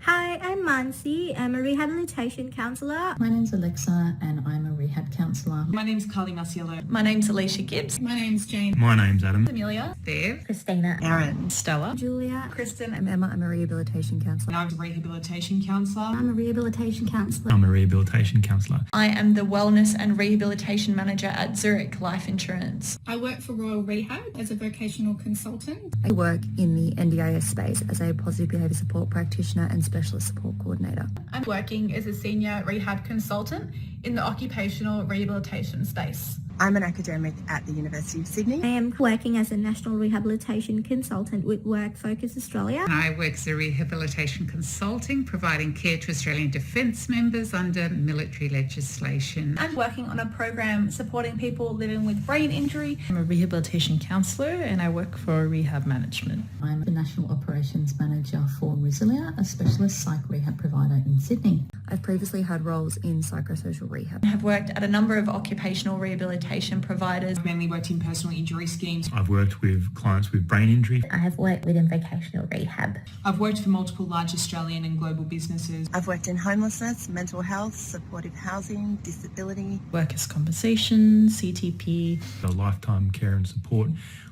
Hi, I'm Mansi. I'm a rehabilitation counsellor. My name's Alexa and I'm a rehab counsellor. My name's Carly Marciello. My name's Alicia Gibbs. My name's Jane. My name's Adam. Amelia. Bev. Christina. Aaron. Stella. Julia. Kristen. I'm Emma. I'm a rehabilitation counsellor. I'm a rehabilitation counsellor. I'm a rehabilitation counsellor. I'm a rehabilitation counsellor. I am the Wellness and Rehabilitation Manager at Zurich Life Insurance. I work for Royal Rehab as a vocational consultant. I work in the NDIS space as a positive behaviour support practitioner and specialist support coordinator. I'm working as a senior rehab consultant in the occupational rehabilitation space. I'm an academic at the University of Sydney. I am working as a national rehabilitation consultant with Work Focus Australia. I work as a rehabilitation consulting, providing care to Australian Defence members under military legislation. I'm working on a program supporting people living with brain injury. I'm a rehabilitation counsellor and I work for Rehab Management. I'm the National Operations Manager for Resilia, a specialist psych rehab provider in Sydney. I've previously had roles in psychosocial rehab. I have worked at a number of occupational rehabilitation providers. I've mainly worked in personal injury schemes. I've worked with clients with brain injury. I have worked within vocational rehab. I've worked for multiple large Australian and global businesses. I've worked in homelessness, mental health, supportive housing, disability. Workers' compensation, CTP. The lifetime care and support,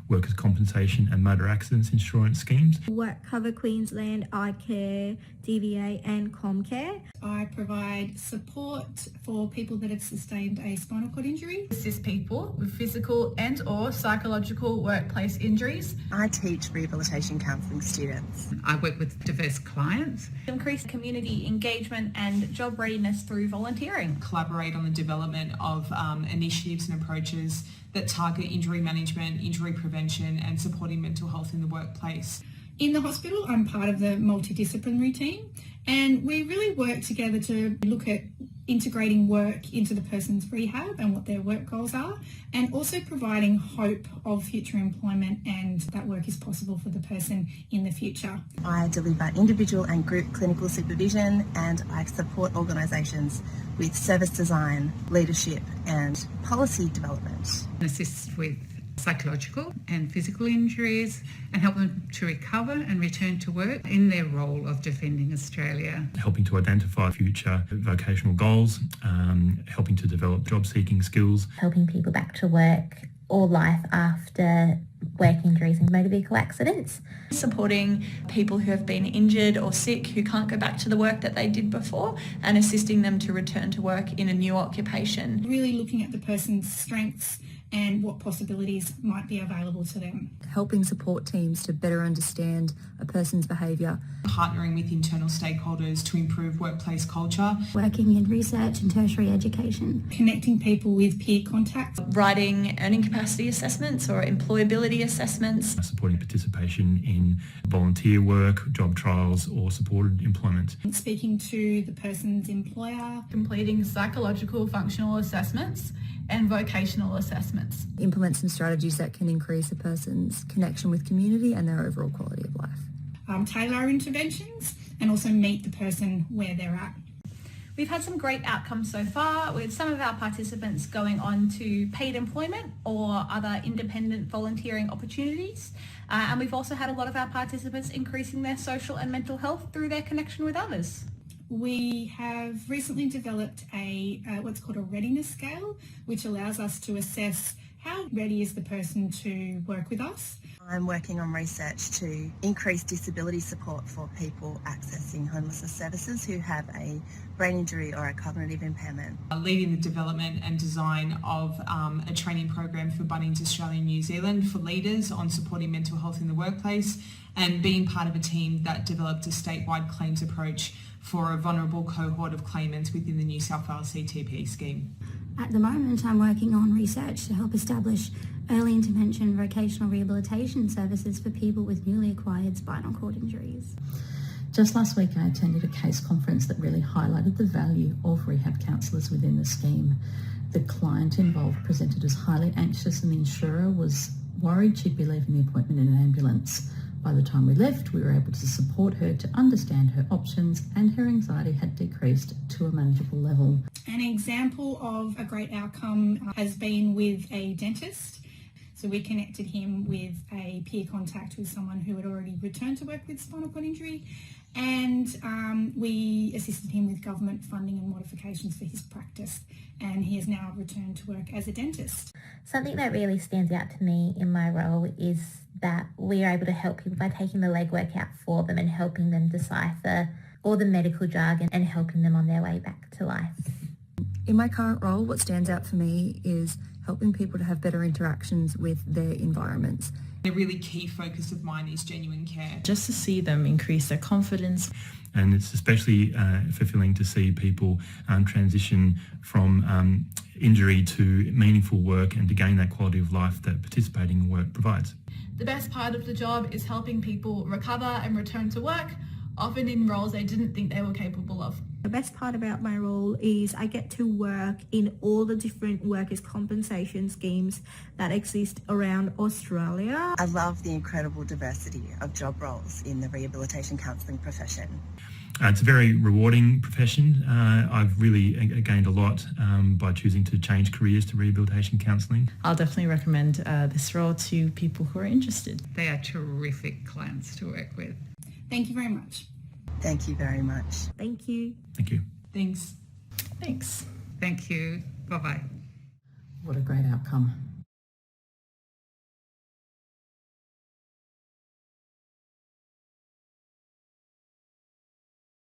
workers' compensation and motor accidents insurance schemes. Work Cover Queensland, iCare, DVA and Comcare. I provide support for people that have sustained a spinal cord injury. Assist people with physical and or psychological workplace injuries. I teach rehabilitation counselling students. I work with diverse clients. Increase community engagement and job readiness through volunteering. Collaborate on the development of initiatives and approaches that target injury management, injury prevention and supporting mental health in the workplace. In the hospital, I'm part of the multidisciplinary team, and we really work together to look at integrating work into the person's rehab and what their work goals are, and also providing hope of future employment and that work is possible for the person in the future. I deliver individual and group clinical supervision, and I support organisations with service design, leadership and policy development. Assist with psychological and physical injuries and help them to recover and return to work in their role of defending Australia. Helping to identify future vocational goals, helping to develop job-seeking skills. Helping people back to work or life after work injuries and motor vehicle accidents. Supporting people who have been injured or sick who can't go back to the work that they did before and assisting them to return to work in a new occupation. Really looking at the person's strengths and what possibilities might be available to them. Helping support teams to better understand a person's behaviour. Partnering with internal stakeholders to improve workplace culture. Working in research and tertiary education. Connecting people with peer contacts. Writing earning capacity assessments or employability assessments. Supporting participation in volunteer work, job trials or supported employment. Speaking to the person's employer. Completing psychological functional assessments and vocational assessments. Implement some strategies that can increase a person's connection with community and their overall quality of life. Tailor our interventions and also meet the person where they're at. We've had some great outcomes so far, with some of our participants going on to paid employment or other independent volunteering opportunities. And we've also had a lot of our participants increasing their social and mental health through their connection with others. We have recently developed a what's called a readiness scale, which allows us to assess how ready is the person to work with us. I'm working on research to increase disability support for people accessing homelessness services who have a brain injury or a cognitive impairment. Leading the development and design of a training program for Bunnings Australia and New Zealand for leaders on supporting mental health in the workplace, and being part of a team that developed a statewide claims approach for a vulnerable cohort of claimants within the New South Wales CTP scheme. At the moment, I'm working on research to help establish early intervention vocational rehabilitation services for people with newly acquired spinal cord injuries. Just last week I attended a case conference that really highlighted the value of rehab counsellors within the scheme. The client involved presented as highly anxious and the insurer was worried she'd be leaving the appointment in an ambulance. By the time we left, we were able to support her to understand her options and her anxiety had decreased to a manageable level. An example of a great outcome has been with a dentist. So we connected him with a peer contact with someone who had already returned to work with spinal cord injury, and we assisted him with government funding and modifications for his practice, and he has now returned to work as a dentist. Something that really stands out to me in my role is that we are able to help people by taking the legwork out for them and helping them decipher all the medical jargon and helping them on their way back to life. In my current role, what stands out for me is helping people to have better interactions with their environments. A really key focus of mine is genuine care. Just to see them increase their confidence. And it's especially fulfilling to see people transition from injury to meaningful work and to gain that quality of life that participating in work provides. The best part of the job is helping people recover and return to work, often in roles they didn't think they were capable of. The best part about my role is I get to work in all the different workers' compensation schemes that exist around Australia. I love the incredible diversity of job roles in the rehabilitation counselling profession. It's a very rewarding profession. I've really gained a lot by choosing to change careers to rehabilitation counselling. I'll definitely recommend this role to people who are interested. They are terrific clients to work with. Thank you very much. Thank you very much. Thank you. Thank you. Thanks. Thanks. Thank you. Bye-bye. What a great outcome.